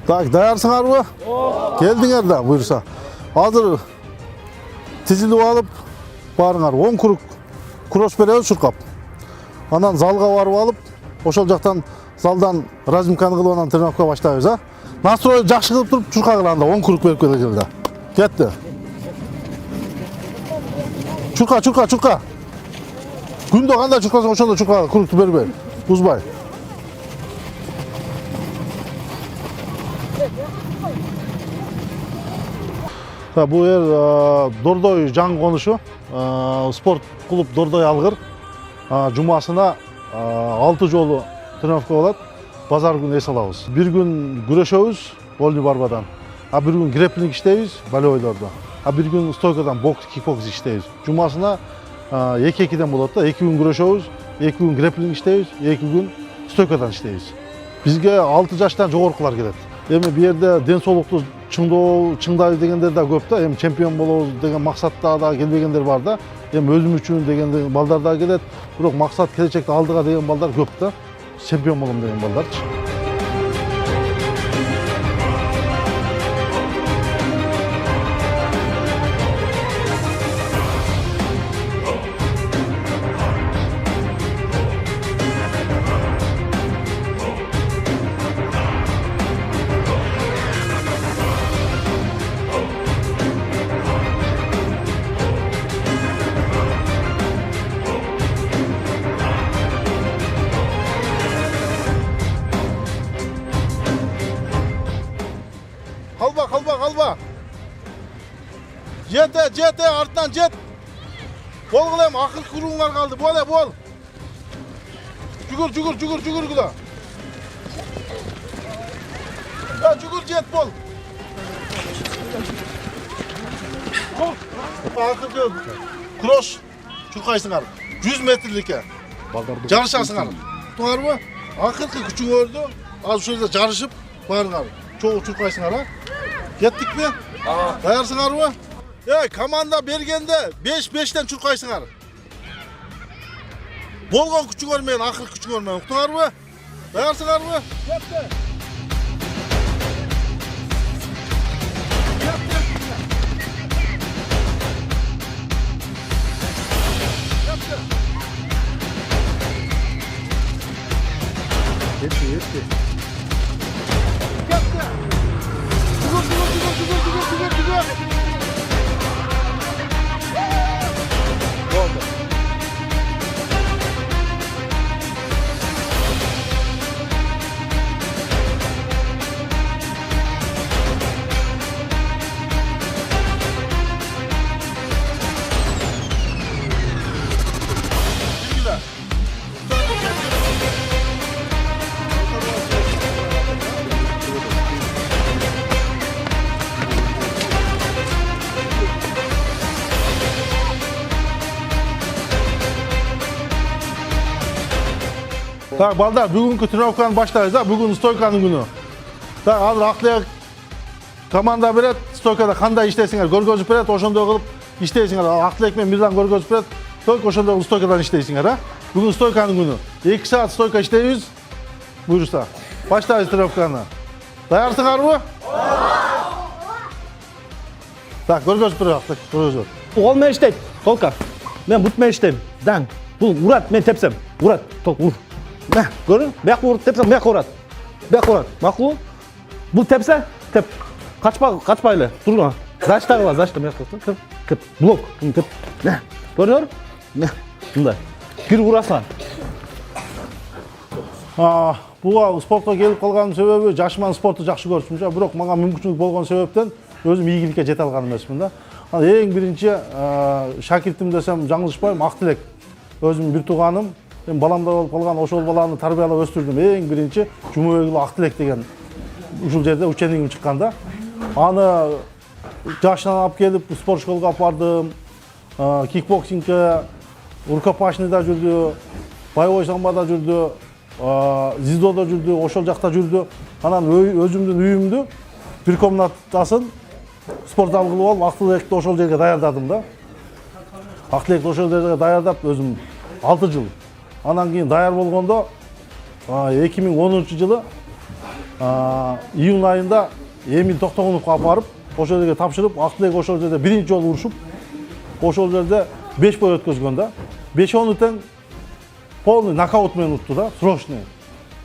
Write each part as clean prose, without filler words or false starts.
Так, даярсыңарбы? Келдиңер да, буйрса. Азыр тизилип алып, барыңар 10 круг кросс беребиз чуркап. Анан залга барып алып, ошол жактан залдан разимканы кылып анан тренировка баштайбыз, а? Настрой жакшы кылып туруп чурка кылганда 10 круг берип келгиле да. Кетти. Чурка. Күндө кандай чуркасың, ошондой чурка кругту бербей, узбай. Бу Дордой жаңы конушу, спорт клуб Дордой Алгыр. Жумасына 6 жолу тренировка болот. Базар күнү эс алабыз. Bir күн күрөшөбүз, волейбол барбадан. Bir күн грэпплинг иштейбиз, волейболдо. Bir күн стойкадан бокс, кикбокс иштейбиз. Жумасына 2-2ден болот да. 2 күн күрөшөбүз, 2 күн грэпплинг иштейбиз, 2 күн стойкадан иштейбиз. Бизге 6 жаштан жогоркулар келет. Эми бу жерде ден соолукту чыңдайбыз дегендер да көп да. Эми чемпион болобуз деген максатта да келбегендер бар да. Эми өзүм үчүн деген балдар да келет. Бирок максат келечекте алдыга деген балдар көп да. Чемпион болом деген балдарчы. Kalba. Jet, артынан жет. Бол кылайм, акыркы кругуңар калды. Бол. Жүгүр кыла. Жүгүр жет бол. Акыркы кросс чуркайсыңар. 100 метрликке. Жарышасыңар. Туңарбы? Акыркы күчүңөрдү аз ушул жерде жарышып барыңар. Чогуу чуркайсыңар, а? Кеттик ми? Даярсыңарбы? Команда бергенде 5-5тен чуркайсыңар. Болгон күчүңөр менен, акыркы күчүңөр менен, уктуңарбы? Даярсыңарбы? Кетти. Кетти. Так, балдар, бүгүнкү тренировканы баштайбыз, бүгүн стойканын күнү. Так, азыр актылык команда берет, стойкада кандай иштейсиңер көргөзүп берет, ошондой кылып иштейсиңер. Актылык менен Мирзан көргөзүп берет, только ошондой кылып стойкадан иштейсиңер, а? Бүгүн стойканын күнү. 2 саат стойка иштейбиз. Буйрса. Баштайбыз тренировканы. Даярсыңарбы? Так, көргөзүп берет актылык, көргөзүп. Кол менен иштейт, толка. Мен бут менен иштейм. Дан. Бул урат, мен тепсем. Урат, толк ур. Мә, көрүң? Бияк урат тепсем, бияк урат. Макул. Бул тепсе, теп. Качпайлы. Турган. Заштагыла, бияк теп. Кеп. Блок, кеп. Мә, көрүңөр? Мә, мындай. Бир урасаң. Буга спортко келип калганын себеби жашыман спорту жакшы көрчүмчү, бирок мага мүмкүнчүлүк болгон себептен өзүм ийгиликке жете алган эмесмин да. Эң биринчи шакиртим десем жаңылышпайм, Актилек. Өзүм бир тууганым, баламда болуп калган ошол баланы тарбиялап өстүрдүм. Эң биринчи Жумабекұлы Актилек деген ушул жерде ученингим чыкканда. Аны жашынан алып келип спорт школго алып бардым. Кикбоксингке, рукопашныйда жүрдү, боевой самбода жүрдү, дзюдодо жүрдү, ошол жакта жүрдү. Анан өзүмдүн үйүмдү бир комнатасын спорт зал кылып алып, Актилекти ошол жерге даярдадым да. Актилекти ошол жерге даярдап өзүм 6 жыл. Анан кийин даяр болгондо 2010 жылы июнь айында Эмил Токтогоновго алып барып, ошол жерге тапшырып, Актылек ошол жерде биринчи жолу урушуп, ошол жерде 5 бой өткөзгөн да. 5-10 тең полный нокаут менен утту да, срочный.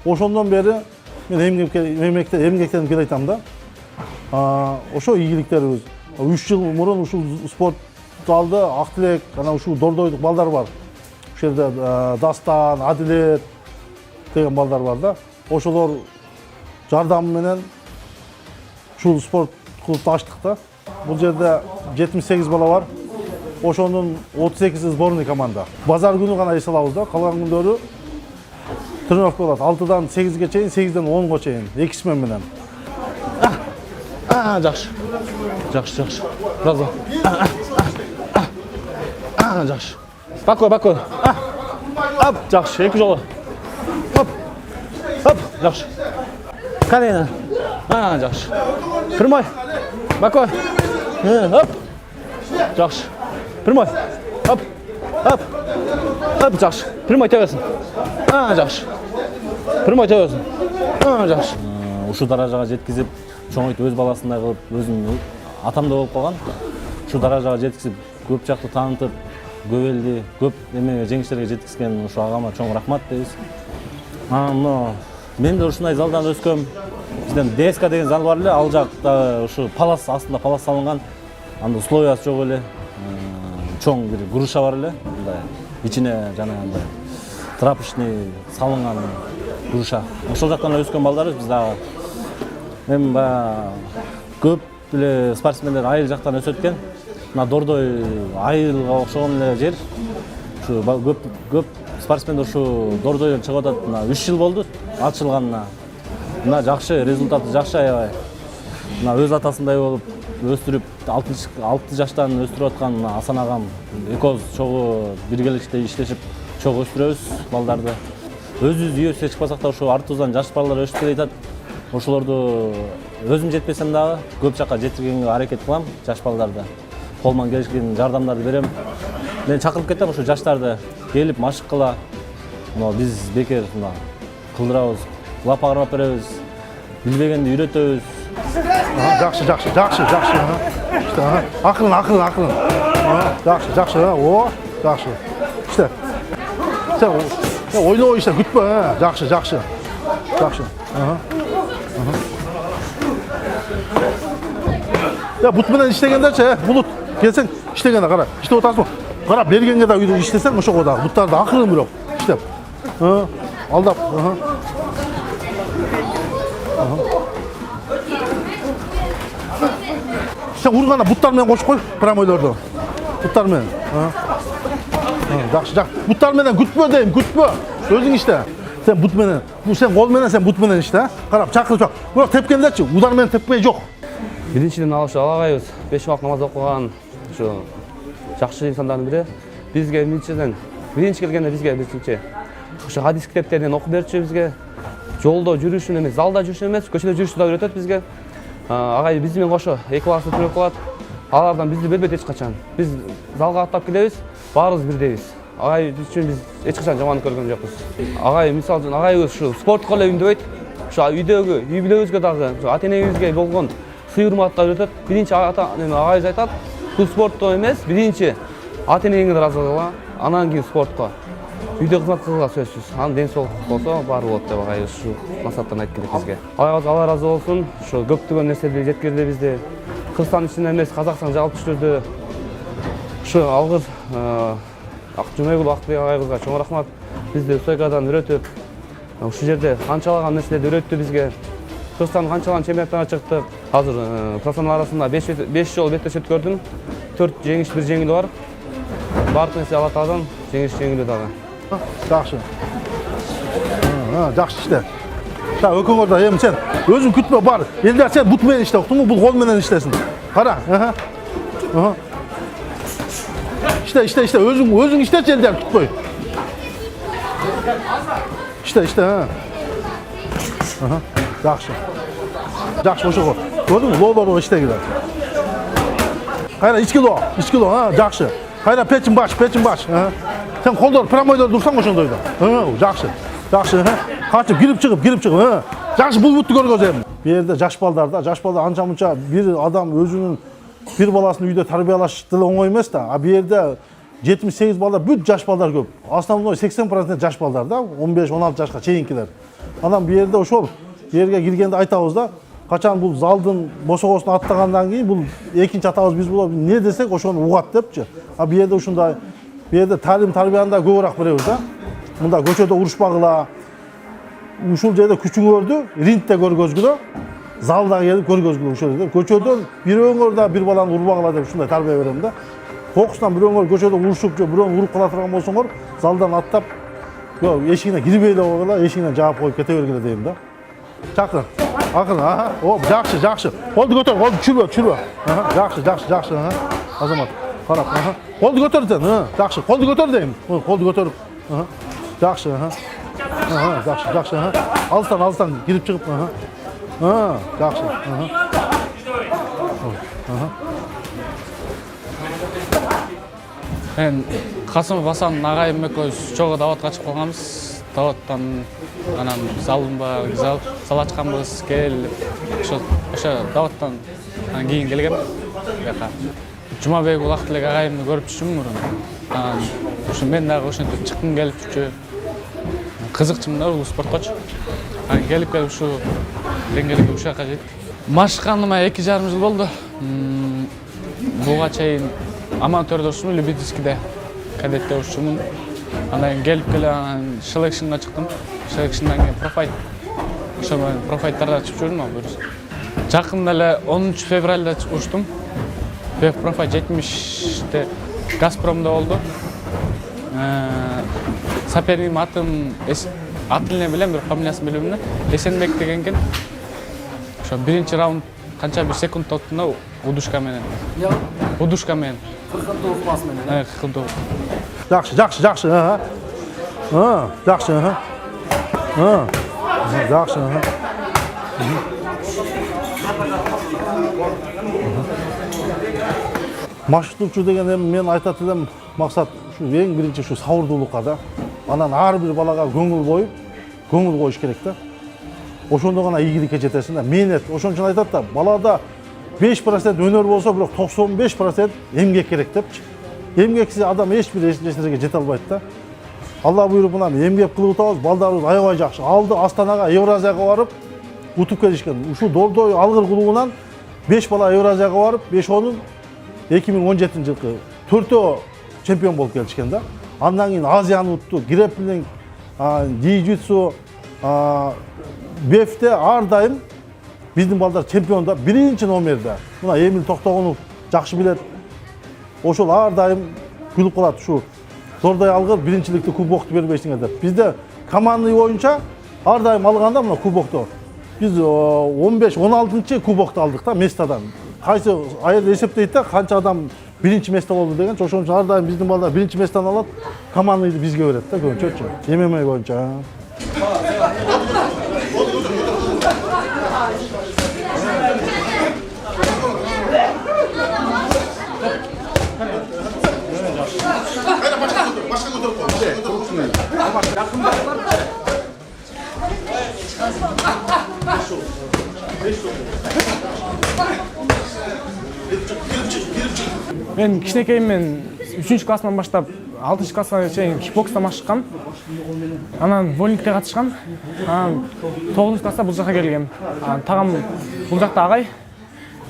Ошондон бери мен эмгектенип келе айтам да. Ошо ийгиликтерибиз. 3 жыл мурун ушул спорт залды Актылек, анан ушул Дордойдук балдар бар. Ошол жерде Дастан, Адилет деген балдар бар да. Ошолор жардамы менен ушул спорт клубду ачтык да. Бул жерде 78 бала бар. Ошонун 38-и сборный команда. Базар күнү гана эс алабыз да. Калган күндөрү тренировка болот. 6-дан 8-ге чейин, 8-ден 10-га чейин. 2 смен менен. Жакшы. Жакшы. Разы. Жакшы. Бакой. Ап, жакшы. Эки жолу. Оп, жакшы. Колено. Жакшы. Прямой. Бакой. Оп. Жакшы. Прямой. Оп. Жакшы. Прямой тебесин. Жакшы. Прямой тебесин. Жакшы. Ушул даражага жеткизип, чоңойтуп өз баласындай кылып, өзүм атам да болуп калган. Ушул даражага жеткизип, көп жакты таанытып, көп элди, көп эме жеңиштерге жеткизген ушу агама чоң рахмат дейбиз. Мен да ушундай залдан өскөм. Бизден ДСК деген зал бар эле, ал жакта ушу палас астында палас салынган. Анда условиясы жок эле. Чоң бир груша бар эле. Мындай ичине жанагындай трапочный салынган груша. Ошол жактан өскөн балдарбыз биз дагы. Мен көп эле спортсмендер айыл жактан өсөт экен. Мына Дордой айылга окшогон эле жер. Ушу көп спортсмендер ушу Дордойдон чыгып атат. 3 жыл болду ачылганына. Мына жакшы результаты жакшы аябай. Мына өз атасындай болуп өстүрүп 6 жаштан өстүрүп аткан Асан агам экөөбүз чогуу биргеликте иштешип чогуу өстүрөбүз балдарды. Өзүбүз үйөбүзгө чыкпасак да ушу артыбыздан жаш балдар өсүп келатат. Ошолорду өзүм жетпесем дагы көп жакка жеткиргенге аракет кылам, жаш балдарды. Колуман келишкен жардамдарды берем. Мен чакырып кетем ушу жаштарды келип машык кыла. Биз бекер кылдырабыз, лап агырмап беребиз. Билбегенди үйрөтөбүз. Жакшы. Акырын. Жакшы. О, жакшы. İşte. Sen oyna işte, gütme ha. Жакшы. Ya but менен иштегенде, Bulut келсең, иштегенде кара. İşte отасың. Кара, бергенге да үйдө иштесең, ошого да буттарды акырын бирок иштеп. Алдап. Sen urganda buttар менен кошуп кой, прямойлорду. Буттар менен. Жакшы. Буттар менен күтпө дейм, күтпө. Өзүң иште. Sen but менен, sen кол менен, sen but менен иште. Карап, чакырып. Бирок тепкендечи, удар менен теппей жок. Биринчиден алышы алагайбыз 5 убак намаз окуган ушу жакшы инсандардын бири. Бизге биринчи келгенде бизге биринчи ушу хадис китептеринен окуп берчү бизге. Жолдо жүрүшүн эмес, залда жүрүшүн эмес, көчөдө жүрүшүн да үйрөтөт бизге. Агай биз менен кошо 2 класста түрөп калат. Алардан бизди бөлбөйт эч качан. Биз залга аттап келебиз, баарыбыз бирдейбиз. Агай биз үчүн биз эч качан жаман көргөн жокпуз. Агай мисалы үчүн агайыбыз ушу спортко эле үндөбөйт. Ушу үй бүлөбүзгө дагы, ата-энебизге болгон сый-урматты үйрөтөт. Биринчи агайыбыз айтат, бул спортто эмес, биринчи ата-энеңди ыраазы кыла, анан кийин спортко. Үйдө кызмат кылга сөзсүз. Анын ден соолук болсо баары болот деп агайыбыз ушу максаттан айтып келет бизге. Агайыбыз Алла ыраазы болсун, ушу көптөгөн нерселерди жеткирди бизди. Кыргызстан ичинде эмес, Казакстан жалпы түштүрдү. Ушу алгыр Жумайгул Актылек агайыбызга чоң рахмат. Бизди стойкадан үйрөтүп, ушул жерде канчалаган нерселерди үйрөттү бизге. Кыргызстан канчалаган чемпионаттарга чыктык. Азыр профессионал арасында 5 жолу беттеш өткөрдүм. 4 жеңиш, 1 жеңилүү бар. Баардык нерсе Алла Тааладан, жеңиш жеңилүү дагы. Жакшы. Жакшы иште. Өкөңөр да эми сен өзүң күтпө бар. Элдер сен бут менен иште, уктуңбу? Бул кол менен иштесин. Кара. İşte, özün işte elden tutkoy. İşte, ha. Жақсы. Жақсы, ошо. Көрдүң мү? Лоо işte gider. Кайра 2 kilo, ha, жақсы. Кайра печин баш, ha. Sen koldur, pramoydor dursan ошондойдо. Жақсы. Жақсы, ha. Качып, кирип чыгып, ha. Жакшы бул бутты көргөзөм. Бу жерде жаш балдар анча мынча бир адам өзүнүн бир баласын үйдө тарбиялаш деле оңой эмес да. А бу жерде 78 балдар, бүт жаш балдар көп. Основной 80% жаш балдар да, 15-16 жашка чейинкилер. Анан бу жерде ошол жерге киргенде айтабыз да, качан бул залдын босогосун аттагандан кийин бул экинчи атабыз биз бул эмне десек ошону угат депчи. А бу жерде ушундай бу жерде талим тарбияны да көбүрөөк беребиз да. Мында көчөдө урушпагыла. Ушул жерде күчүңөрдү рингде көргөзгүлө, залда келип көргөзгүлө ушул жерде. Көчөдөн бирөөңөр да бир баланы урбагыла деп ушундай тарбия берем да. Кокустан бирөөңөр көчөдө урушуп же бирөөнү уруп кала турган болсоңор, залдан аттап, жок эшигине кирбей эле койгула, эшигинен жаап коюп кете бергиле дейм да. Чакыр. Акырын, О, жакшы. Колду көтөр, колду чүрбө. Жакшы. Азамат, карап, Колду көтөр сен, жакшы. Колду көтөр дейм. Колду көтөрүп. Жакшы, Жакшы. Алыстан кирип чыгып, Жакшы. Мен Касымов Асан агайым экөөбүз чогуу даватка чыгып калганбыз. Даваттан анан зал ачканбыз, келип ошо даваттан анан кийин келгем бияка. Жумабек Улактылек агайымды көрүп жүрчүмүн мурун. Анан ошо мен дагы ошентип чыккым келип жүрчү. Кызыкчымын да бул спорткочу. Анан келип ушу деңгээлге ушул жака жеттик. Машыканыма 2,5 жыл болду. Буга чейин аматörдө урушмун, любительскийде, кадетте урушчумун. Анан келип селекшнга чыктым. Селекшндан кийин профайт. Ошо менен профайттарда чыгып жүрдүм ал. Жакында эле 10 февралда уруштум. Профайт 70-те Газпромдо болду. Сопернигим атын эле билем, бир фамилиясын билбейм да. Эсенбек деген экен. Ошо биринчи раунд канча бир секунд оттуна удушка менен. Удушка менен. Кыркылдуу пас менен. Кыркылдуу. Жакшы. Жакшы. Жакшы. Машыктуучу деген эми мен айтат элем максат ушу эң биринчи ушу сабырдуулукка да. Анан ар бир балага көңүл коюш керек да. Ошондо гана ийгиликке жетесиң да. Мээнет. Ошон үчүн айтат да, балада 5% өнөр болсо, бирок 95% эмгек керек депчи. Эмгексиз адам эч бир нерсеге жете албайт да. Алла буйруп мына эмгек кылып атабыз, балдарыбыз аябай жакшы. Алды Астанага, Евразияга барып утуп келишкен. Ушул Дордой алгыр клубунан 5 бала Евразияга барып, 5-10 2017-жылкы 4-төө чемпион болуп келишкен да. Андан кийин Азияны утту, грэпплинг, джиу-джитсу, бефте ар дайым биздин балдар чемпионда биринчи номерде. Мына Эмил Токтогонов жакшы билет. Ошол ар дайым күлүп калат ушу Дордой алгыр биринчиликти кубокту бербейсиңер деп. Бизде командный боюнча ар дайым алганда мына кубокту биз 15-16 кубокту алдык да местадан. Кайсы айыл эсептейт да канча адам биринчи место болду деген. Ошон үчүн ар дайым биздин балдар биринчи местаны алат, командныйды бизге берет да көбүнчөчү. ММА боюнча. Мен кичинекейиммен 3-класстан баштап 6-класска чейин кикбокста машыккам. Анан волейболге катышкам. Анан 9-класста бул жака келгем. Тагам бул жакта агай.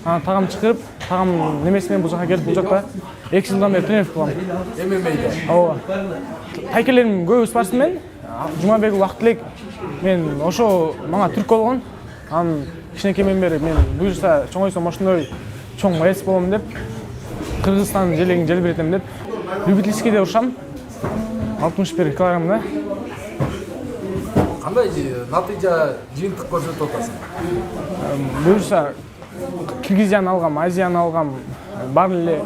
Анан тагам чыгып, тагам немеси менен бул жака келип, бул жакта 2 жылдан бери тренер кылам. ММА'де. Ооба. Тайкелерим көбү спортсмен. Жумабек Улактылек мен ошо мага түрк болгон. Анан кичинекейимден бери мен буюрса чоңойсом ошондой чоң боец болом деп, Кыргызстан желегин желбиретем деп, любительскийде урушам. 61 килограммда. Кандай натыйжа жыйынтык көрсөтүп атасың? Буюрса Киргизияны алгам, Азияны алгам, бар эле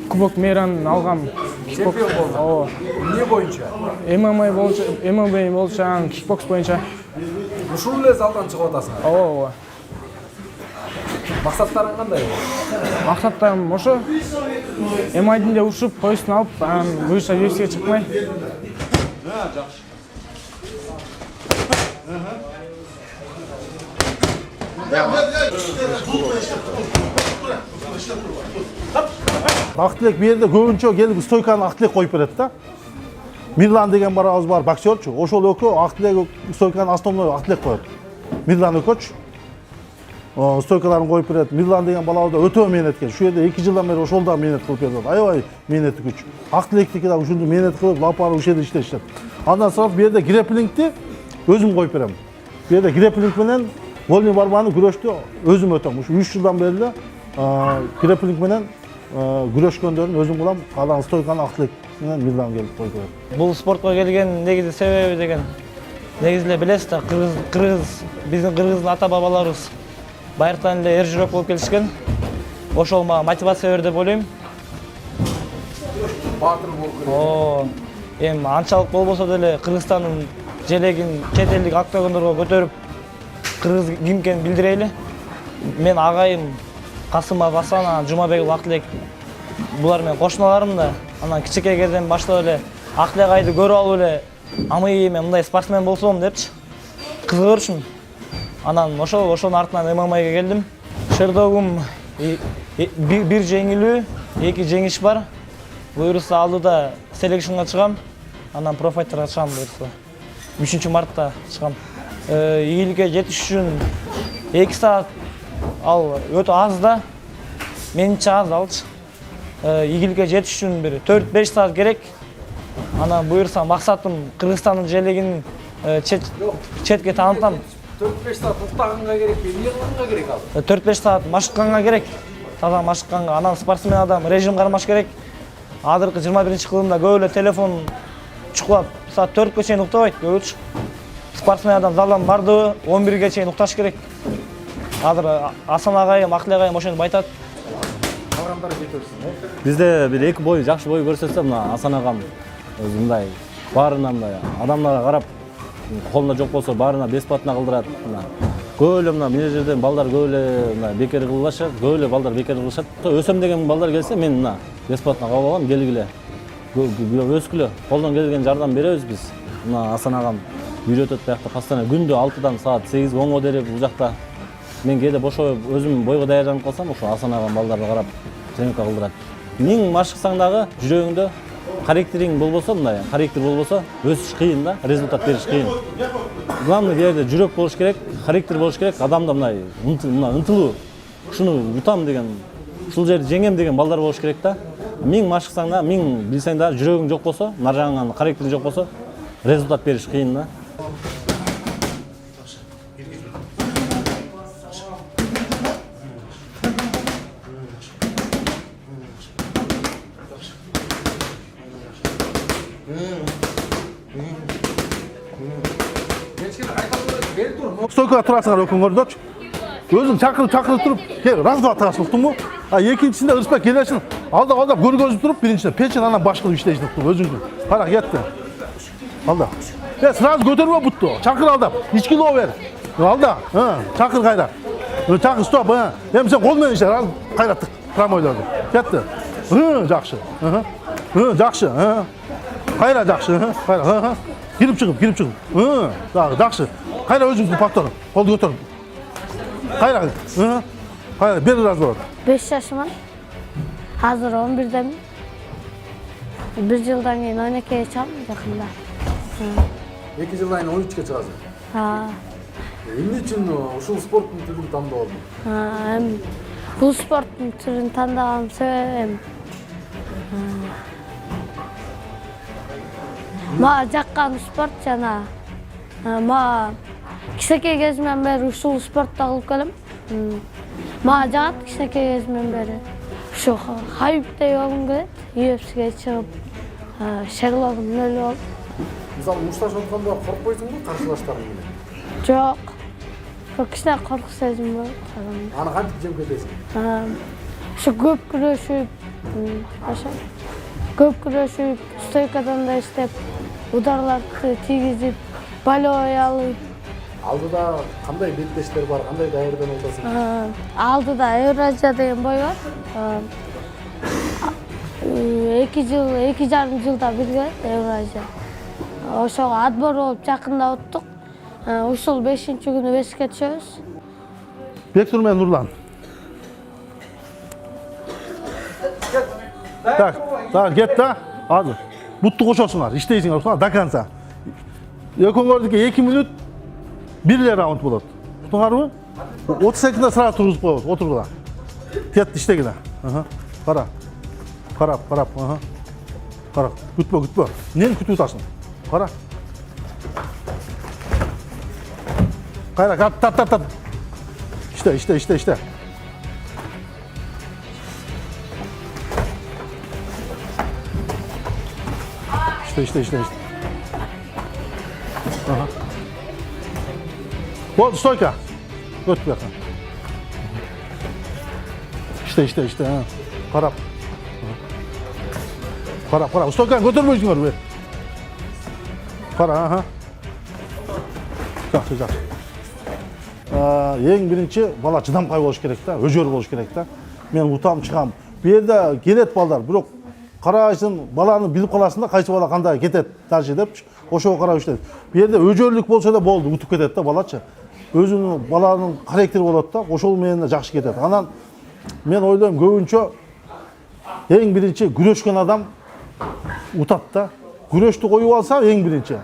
Кубок Мейраны алгам. Чемпион болдуң. Ооба. Эмне боюнча? ММА боюнча, кикбокс боюнча. Ушул эле залдан чыгып атасың. Ооба. Максаттарың кандай? Максаттарым ошо. ММА'де урушуп, поястын алып, анан буюрса UFC'ге чыкмай. Ақтілек бу жерде көбүнчө келип стойканы Ақтілек коюп берет да. Мирлан деген барабыз бар боксерчу. Ошол экөө Ақтілек стойканы основной Ақтілек коет. Мирлан экөөчү. Стойкаларын коюп берет. Мирлан деген балабыз да өтө мээнеткер. Шу жерде 2 жылдан бери ошол да мээнет кылып берет. Аябай мээнети күч. Ақтілектики да ушунду мээнет кылып, лапары ушул жерде иштешет. Андан сырт бу жерде грэпплингти өзүм коюп берем. Бу жерде грэпплинг менен Вольный барбаны күрөштү өзүм өтөм. Ушу 3 жылдан бери эле грэпплинг менен күрөшкөндөрүн өзүм кылам. Калган стойканы Ақтілек менен Мирлан келип коюп берет. Бул спортко келген негизи себеби деген негизи эле билесиз да, биздин кыргыздын ата бабаларыбыз байыртан эле эр жүрөк болуп келишкен. Ошол мага мотивация берди деп ойлойм. Баатыр болуп керек. Эми анчалык болбосо деле Кыргызстандын желегин чет элдик октогондорго көтөрүп кыргыз ким экенин билдирели. Мен агайым Касымов Асан, Жумабек Ақтілек булар менен кошуналарым да. Анан кичинекей кезден баштап эле Ақтілек айды көрүп алып эле амый мен мындай спортсмен болсом депчи кызыгыр үчүн. Анан ошонун артынан ММАга келдим. Шердогум 1 жеңилүү, 2 жеңиш бар. Буюрса алдыда селекшнга чыгам. Анан профайтерга чыгам буюрса. 3 мартта чыгам. Ийгиликке жетиш үчүн 2 саат ал өтө аз да. Менимче аз алчы. Ийгиликке жетиш үчүн бир 4-5 саат керек. Анан буюрса максатым Кыргызстандын желегин четке таанытам. 4-5 саат уктаганга керекпи, эмне кылганга керек ал? 4-5 саат машыкканга керек. Таза машыкканга, анан спортсмен адам режим кармаш керек. Азыркы 21-кылымда көп эле телефон чукулап, саат 4-кө чейин уктабайт көбүчү. Спортсмен адам залдан барды 11-ге чейин укташ керек. Азыр Асан агайым, Ақтілек агайым ошентип айтат. Калгандары жетерсиң. Бизде бир 2 бой, жакшы бой көрсөтсө, мына Асан агам өзү мындай баарына мындай адамдарга карап, колунда жок болсо баарына бесплатно кылдырат. Мына көп эле мына жерден балдар көп эле мына бекер кылышат, көп эле балдар бекер кылышат. Өсөм деген балдар келсе, мен мына бесплатно кабыл алам, келгиле. Өскүлө, колдон келген жардам беребиз биз. Мына Асан агам үйрөтөт биякта постоянно күндө 6-дан саат 8-10го дерип бул жакта. Мен кээде бошоп өзүм бойго даярданып калсам, ошо Асан агам балдарды карап тренировка кылдырат. Миң машыксаң дагы жүрөгүңдө характериң болбосо, мындай характер болбосо, өсүш кыйын да, результат бериш кыйын. Главный жерде жүрөк болуш керек, характер болуш керек, адамда мындай ынтылуу, ушуну утам деген, ушул жерди жеңем деген балдар болуш керек да. Миң машыксаң да, миң билсең да, жүрөгүң жок болсо, наржаңан характери жок болсо, результат бериш кыйын да. Стойкага турасыңар өкүңөрдөчү. Өзүм чакырып туруп, раз два тагып уктумбу. Экинчисинде Ырысбек келесин, алдап көргөзүп туруп, биринчиде печень, анан баш кылып иштейсиң өзүңдү. Кара кетти. Алда. Сразу көтөрбө бутту. Чакыр алдап, 2 кило бер. Алда, чакыр кайра. Чакыр стоп, эми сен кол менен иште, раз кайраттык промойлорду. Кетти. Жакшы. Жакшы. Кайра жакшы, кайра. Кирип чыгып. Жакшы. Кайра өзүңдү повтор. Колду көтөр. Кайра. Кайра бир раз болот. 5 жашыман. Азыр 11демин. 1 жылдан кийин 12-ге чыгам жакында. 2 жылдан кийин 13-ке чыгасың. Эмне үчүн ушул спорттун түрүн тандап алдың? Бул спорттун түрүн тандаган себебим мага жаккан спорт жана мага кичинекей кезимден бери ушул спортду кылып келем. Мага жагат кичинекей кезимден бери. Ушу Хабибдей болгум келет. UFC'ге чыгып, шерлогун эле болуп. Мисалы мушташып атканда коркпойсуңбу каршылаштарың менен? Жок. Кичине корку сезим болот адамда. Аны кантип жеңип кетесиң? Ушу көп күрөшүп, стойкадан да иштеп, ударларды тийгизип, болевой алып. Алдыда кандай беттештер бар, кандай даярданып атасың? Алдыда Евразия деген бой бар. 2,5 жылда бирге Евразия. Ошого отбор болуп жакында өттүк. Ушул 5-күнү Бешикке түшөбүз. Бектур мен Нурлан. Так, кет да. Азыр. Бутту кошосуңар, иштейсиңер до конца. Экөөңөрдүкү 2 минут 1 раунд болот. Туңарбы? 30 секундда сразу тургузуп коебуз, отургула. Кет иштегиле. Кара. Карап, Кара. Күтпө. Эмнени күтүп атасың? Кара. Кайра, тат. İşte. İşte. Aha. Oldu, stoyka. Götür bakın. İşte. Ha. Karap. Karap. Stoyka götürmüyorsun be. Kara, aha. Жақсы. Ең бірінші бала чыдамкай болуш керек да, өжөр болуш керек да. Мен утам чыгам. Бу жерде келет балдар, бирок карайсың, баланы билип каласың да, кайсы бала кандай кетет дальше деп, ошого карап иштейт. Бу жерде өжөрлүк болсо да болду, утуп кетет да балачы. Өзүнүн баланын характери болот да, ошол менен жакшы кетет. Анан мен ойлойм көбүнчө эң биринчи күрөшкөн адам утат да. Күрөштү коюп алса эң биринчи.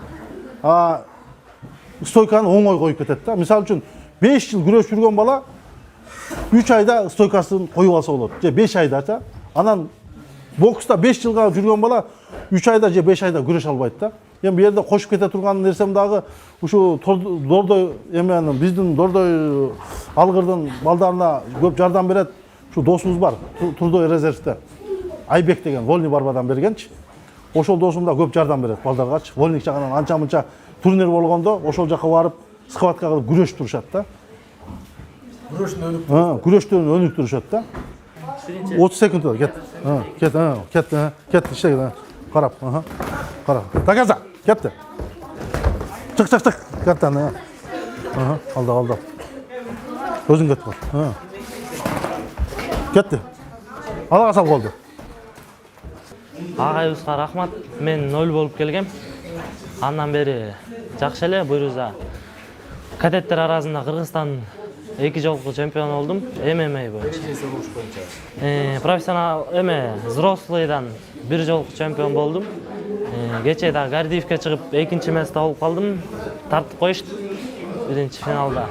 Стойканы оңой коюп кетет да. Мисалы үчүн 5 жыл күрөшүп жүргөн бала 3 айда стойкасын коюп алса болот. Же 5 айда да. Анан бокста 5 жылга жүргөн бала 3 айда же 5 айда күрөшө албайт да. Эми бу жерде кошуп кете турган нерсем дагы ушу дордой эменин биздин дордой алгырдын балдарына көп жардам берет. Ушу досубуз бар, Турдой резервте. Айбек деген вольный барбадан бергенчи. Ошол досум да көп жардам берет балдаргачы. Вольник жагынан анча-мынча турнир болгондо ошол жака барып схватка кылып күрөшүп турушат да. Күрөштөн өнүктүрүшөт да. 30 секунд кет иштеги. Карап, кара. Таказа, кетти. Чык. Каттан. Алда. Өзүң кетип кал. Кетти. Алага сал голду. Агайыбызга рахмат. Мен 0 болуп келгем. Андан бери жакшы эле буйруза. Кадеттер арасында Кыргызстан 2 жолку чемпион болдум. ММА боюнча. Профессионал взрослыйдан 1 жолку чемпион болдум. Кече да Гардиевке чыгып 2-нчи месте болуп калдым. Тартып коюшту 1-нчи финалда.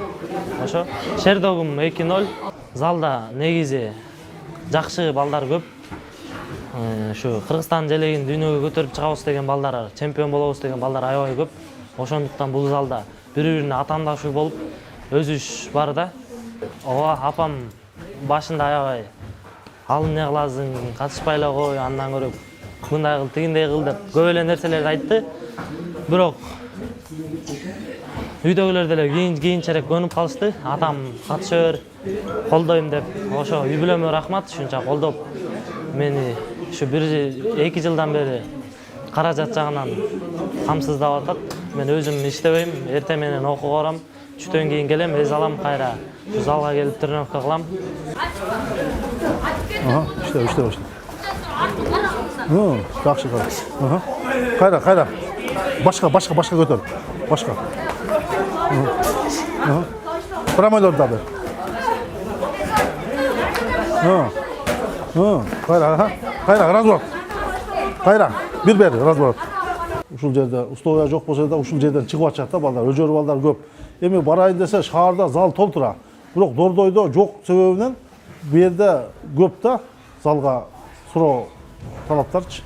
Ошо Шердогум 2-0. Залда негизи жакшы балдар көп. Şu Kırgızstan желегин дүйнөгө көтөрүп чыгабыз деген балдар, чемпион болобуз деген балдар аябай көп. Ошондуктан бул залда бири-бирине атаандашуу болуп өзүш бар да. Ооба, апам башында аябай ал эмне кыласың, катышпай эле кой, андан көрө мындай кыл, тигиндей кыл деп көп эле нерселерди айтты. Бирок үйдөгүлөр деле кийинчерээк көнүп калышты. Атам катыша бер, колдойм деп. Ошо үй бүлөмө рахмат, ушунча колдоп мени şu 1-2 жылдан бери каражат жагынан камсыздап атат. Мен өзүм иштебейм, эртең менен окууга барам, түштөн кийин келем, эз алам, кайра şu залга келип тренировка кылам. İşte. Жакшы. Кайра. Башка көтөр. Башка. Промойлорду да бер. Кайра, разворот. Кайра, бир разворот. Ушул жерде условия жок болсо да ушул жерден чыгып атышат да балдар, өжөр балдар көп. Эми барайын десе шаарда зал толтура. Бирок Дордойдо жок себебинен бу жерде көп да залга суроо талаптарчы.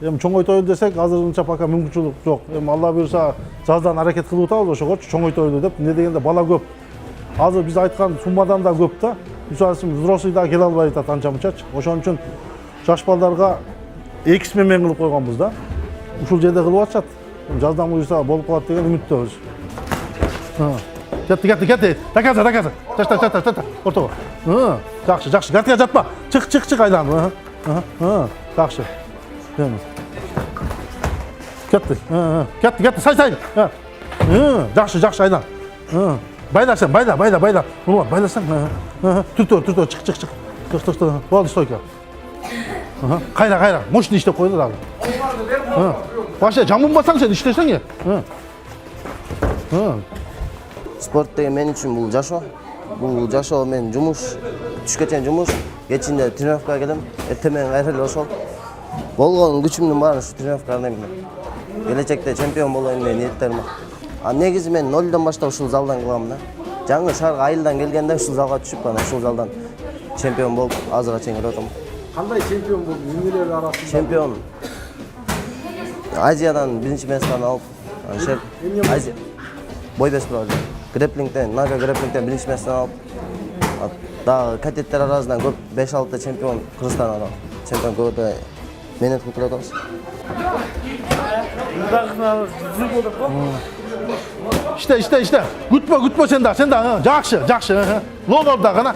Эми чоңойтойлу десек, азырынча пока мүмкүнчүлүк жок. Эми Алла буйрса жаздан аракет кылып атабыз ошогочу чоңойтойлу деп. Эмне дегенде бала көп. Азыр биз айткан суммадан да көп да. Мисалы үчүн взрослый да келе албай атат анча-мынчачы. Ошон үчүн жаш балдарга эксперимент кылып койгонбуз да. Ушул жерде кылып атышат. Жаздан буйрса болуп калат деген үмүттөбүз. Кетти. Таказа. Та. Ортого. Жакшы. Гатка жатпа. Чык айлан. Жакшы. Кетти. Сай. Жакшы айлан. Байласаң, байла. Нурлан, байласаң. Түртө, чык. Болду, стойка. Кайра. Мощный иштеп койду дагы. Башка жамынбасаң сен иштесең. Спорт деген мен үчүн бул жашоо. Бул жашоо мен жумуш, түшкө чейин жумуш, кечинде тренировкага келем, эртең менен кайра эле ошол. Болгон күчүмдүн баарын ушу тренировкага арнайм. Келечекте чемпион болоюн деген ниеттерим бар. А негизи мен 0дон баштап ушул залдан кылам да. Жаңы шарк айылдан келгенде ушул залга түшүп, анан ушул залдан чемпион болуп, азырга чейин келип атам. Кандай чемпион болдуң? Эмнелер арасында? Чемпион Азиядан биринчи место алып, шер Азия бой бес правил. Грэплингден, нага грэплингден биринчи место алып. Дагы кадеттер арасынан көп 5-6 чемпион Кыргызстандан чемпион көбү менен кутулуп атабыз. İşte. Gütme sen de. Жақшы. Lol da kana.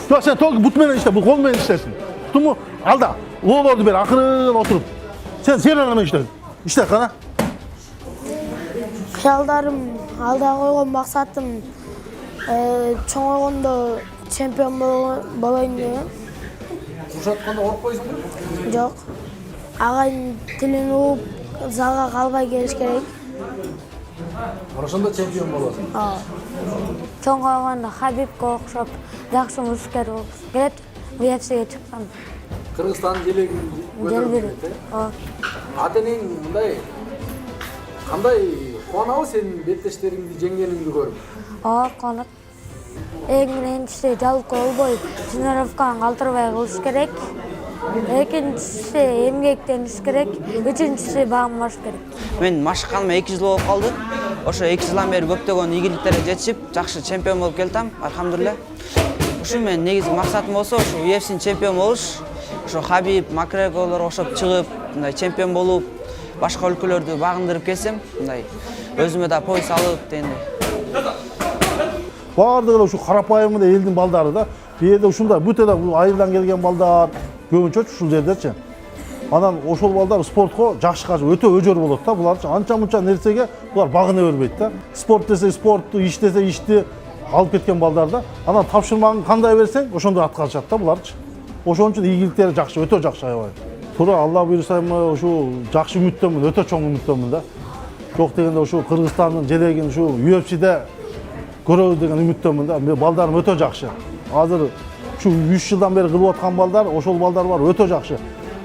Ya sen tol butmenen işte, bu kolmen işlersin. Tutun mu? Al da. Lol oldu bir akırın oturup. Sen seyreleme işte. İşte kana. Кыялдарым, алда койгон максатым чоңойгондо чемпион болоюн деген. Ушатканда коркпойсуңбу? Жок. Агайын тилин угуп, залга калбай келиш керек. Ошондо чемпион болосуң. Чоңойгондо Хабибке окшоп, жакшы мушкер болуп келет, UFC'ге чыксам. Кыргызстандын желегин Желбирет. Атенең мындай кандай кубанабы сенин беттештериңди жеңгениңди көрүп? Кубанат. Эң биринчиси жалко болбой, тренировканы калтырбай кылыш керек. Экинчиси эмгектениш керек. Үчүнчүсү багынбаш керек. Мен машыкканыма 2 жыл болуп калды. Ошо 2 жылдан бери көптөгөн ийгиликтерге жетишип, жакшы чемпион болуп келдим, алхамдулилля. Ушу менин негизги максатым болсо, ушу UFC'нин чемпион болуш. Ошо Хабиб, Макгрегорлор окшоп чыгып, мындай чемпион болуп, башка өлкөлөрдү багындырып келсем, мындай өзүмө да пояс алып дегендей. Бардыгы ушу карапайым эле элдин балдары да. Бүйөдө ушундай бүт эле айылдан келген балдар көбүнчө ушул жердечи. Анан ошол балдар спортко жакшы каршы өтө өжөр болот да. Булар анча-мунча нерсеге булар багына бербейт да. Спорт десе спортту, иш десе ишти алып кеткен балдар да. Анан тапшырмагын кандай берсең, ошондой аткарышат да буларчы. Ошон үчүн ийгиликтери жакшы, өтө жакшы аябай. Туура Алла буйруса ушу жакшы үмүттөмүн, өтө чоң үмүттөмүн да. Жок дегенде ушу Кыргызстандын желегин ушу UFC'де көрөбүз деген үмүттөмүн да. Балдарым өтө жакшы. Азыр ушу 3 жылдан бери кылып аткан балдар, ошол балдар бар, өтө жакшы.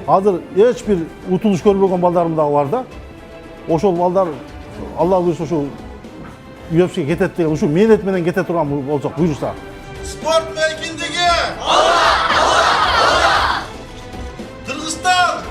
Азыр эч бир утулуш көрбөгөн балдарым дагы бар да. Ошол балдар Алла буйруса ушу UFC'ге кетет деген ушу мээнет менен кете турган болсок буйруса. Sport erkinligi! Allah! Kırgızistan!